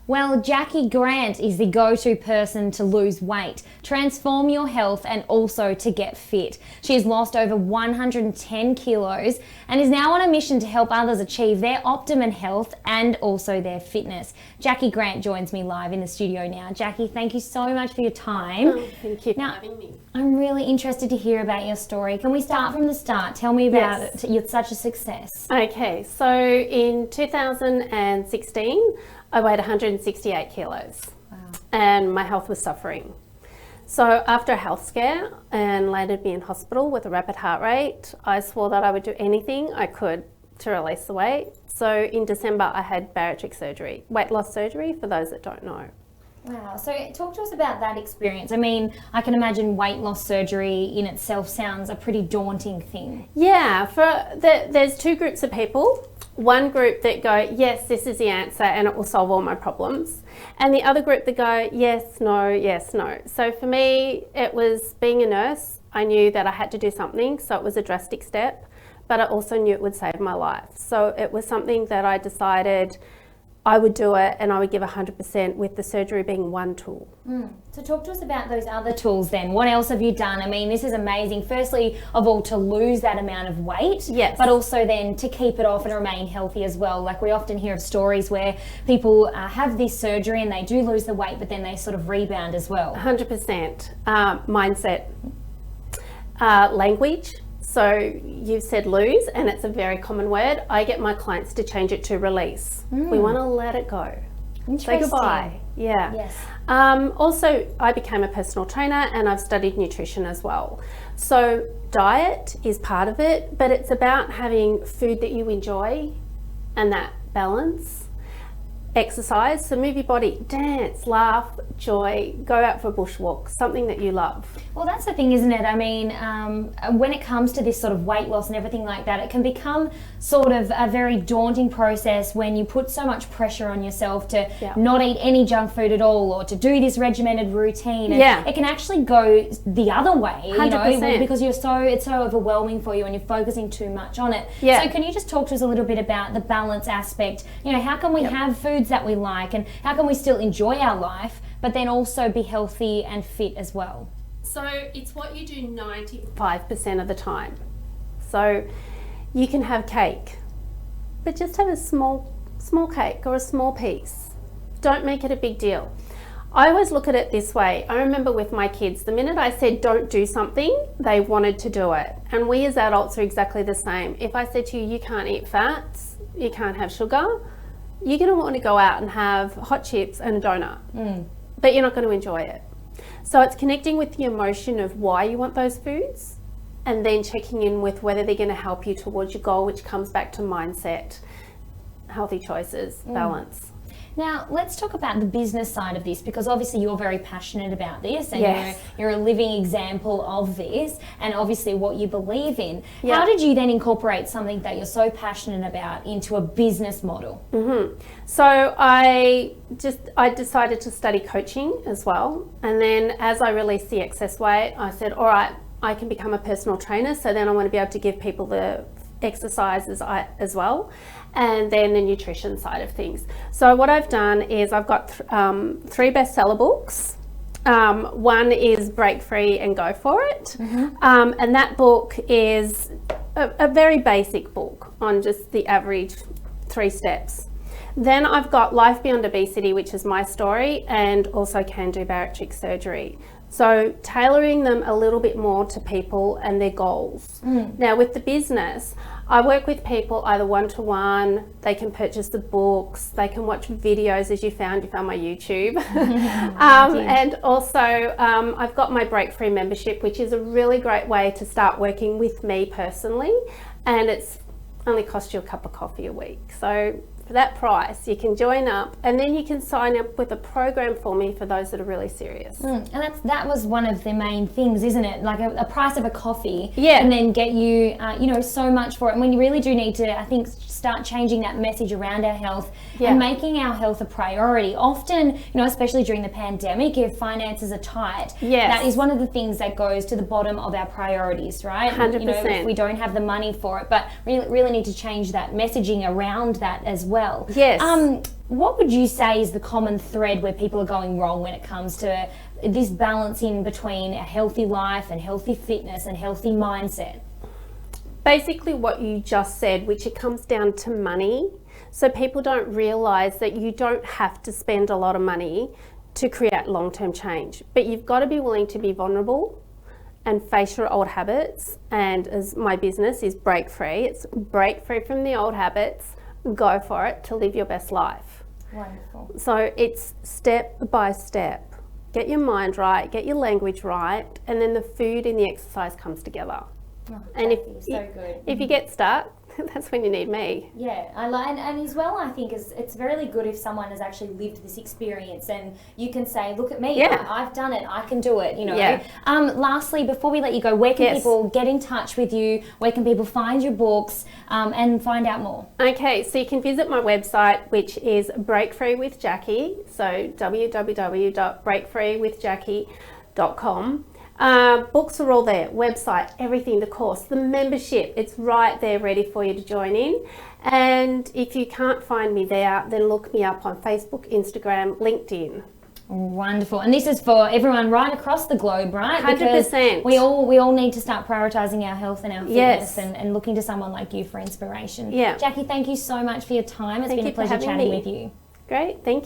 Well, Jacqui Grant is the go-to person to lose weight, transform your health, and also to get fit. She has lost over 110 kilos and is now on a mission to help others achieve their optimum health and also their fitness. Jacqui Grant joins me live in the studio now. Jacqui, thank you so much for your time. Oh, thank you for having me. I'm really interested to hear about your story. Can we start from the start? Tell me about it. You're such a success. Okay, so in 2016, I weighed 168 kilos. Wow. And my health was suffering. So after a health scare and landed me in hospital with a rapid heart rate, I swore that I would do anything I could to release the weight. So in December, I had bariatric surgery, weight loss surgery, for those that don't know. Wow. So talk to us about that experience. I mean, I can imagine weight loss surgery in itself sounds a pretty daunting thing. Yeah, there's two groups of people. One group that go, yes, this is the answer and it will solve all my problems. And the other group that go, yes, no, yes, no. So for me, it was being a nurse. I knew that I had to do something, so it was a drastic step, but I also knew it would save my life. So it was something that I decided I would do it and I would give 100%, with the surgery being one tool. So talk to us about those other tools then. What else have you done? I mean, this is amazing. Firstly, of all, to lose that amount of weight, yes, but also then to keep it off and remain healthy as well. Like, we often hear of stories where people have this surgery and they do lose the weight, but then they sort of rebound as well. 100%. Mindset, language. So you've said lose, and it's a very common word. I get my clients to change it to release. We want to let it go. Say goodbye. Yeah. Yes. Also, I became a personal trainer and I've studied nutrition as well. So diet is part of it, but it's about having food that you enjoy and that balance. Exercise, so move your body, dance, laugh, joy, go out for a bushwalk, something that you love. Well, that's the thing, isn't it? I mean, when it comes to this sort of weight loss and everything like that, it can become sort of a very daunting process when you put so much pressure on yourself to not eat any junk food at all, or to do this regimented routine. And it can actually go the other way, 100%. You know, because it's so overwhelming for you and you're focusing too much on it. Yeah. So can you just talk to us a little bit about the balance aspect? You know, how can we have foods that we like, and how can we still enjoy our life but then also be healthy and fit as well? So it's what you do 95% of the time. So you can have cake, but just have a small cake or a small piece. Don't make it a big deal. I always look at it this way. I remember with my kids, the minute I said don't do something, they wanted to do it. And we as adults are exactly the same. If I said to you, you can't eat fats, you can't have sugar, you're going to want to go out and have hot chips and a donut, but you're not going to enjoy it. So it's connecting with the emotion of why you want those foods, and then checking in with whether they're going to help you towards your goal, which comes back to mindset, healthy choices, balance. Now, let's talk about the business side of this, because obviously you're very passionate about this, and Yes. you're a living example of this, and obviously what you believe in. Yeah. How did you then incorporate something that you're so passionate about into a business model? So I decided to study coaching as well. And then as I released the excess weight, I said, all right, I can become a personal trainer. So then I want to be able to give people the exercises as well, and then the nutrition side of things. So what I've done is I've got 3 bestseller books. One is Break Free and Go For It. And that book is a very basic book on just the average 3 steps. Then I've got Life Beyond Obesity, which is my story, and also Can Do Bariatric Surgery. So tailoring them a little bit more to people and their goals. Now with the business, I work with people either one-to-one, they can purchase the books, they can watch videos, as you found my YouTube. And also I've got my Break Free membership, which is a really great way to start working with me personally, and it's only cost you a cup of coffee a week. So for that price, you can join up, and then you can sign up with a program for me for those that are really serious. And that was one of the main things, isn't it? Like a price of a coffee, Yeah. and then get you, so much for it. And when you really do need to, I think, start changing that message around our health and making our health a priority. Often, especially during the pandemic, if finances are tight, that is one of the things that goes to the bottom of our priorities, right? 100%. If we don't have the money for it, but really need to change that messaging around that as well. well. Yes. What would you say is the common thread where people are going wrong when it comes to this balancing between a healthy life and healthy fitness and healthy mindset? Basically what you just said, which it comes down to money. So people don't realise that you don't have to spend a lot of money to create long-term change, but you've got to be willing to be vulnerable and face your old habits. And as my business is Break Free, it's break free from the old habits, go for it to live your best life. Wonderful. So it's step by step. Get your mind right, get your language right, and then the food and the exercise comes together. Oh, And so good. if you get stuck, that's when you need me. Yeah, I like, and as well, I think it's really good if someone has actually lived this experience, and you can say, "Look at me, Yeah. I've done it, I can do it." You know. Yeah. Lastly, before we let you go, where can Yes. people get in touch with you? Where can people find your books and find out more? Okay, so you can visit my website, which is Break Free with Jacqui. So www.breakfreewithjacqui.com. Books are all there, website, everything, the course, the membership, it's right there ready for you to join in. And if you can't find me there, then look me up on Facebook, Instagram, LinkedIn. Wonderful. And this is for everyone right across the globe, right? 100%. Because we all need to start prioritising our health and our fitness, Yes. and looking to someone like you for inspiration. Yeah. Jacqui, thank you so much for your time. It's Thank been a you for pleasure having chatting me. with you. Great, thank you.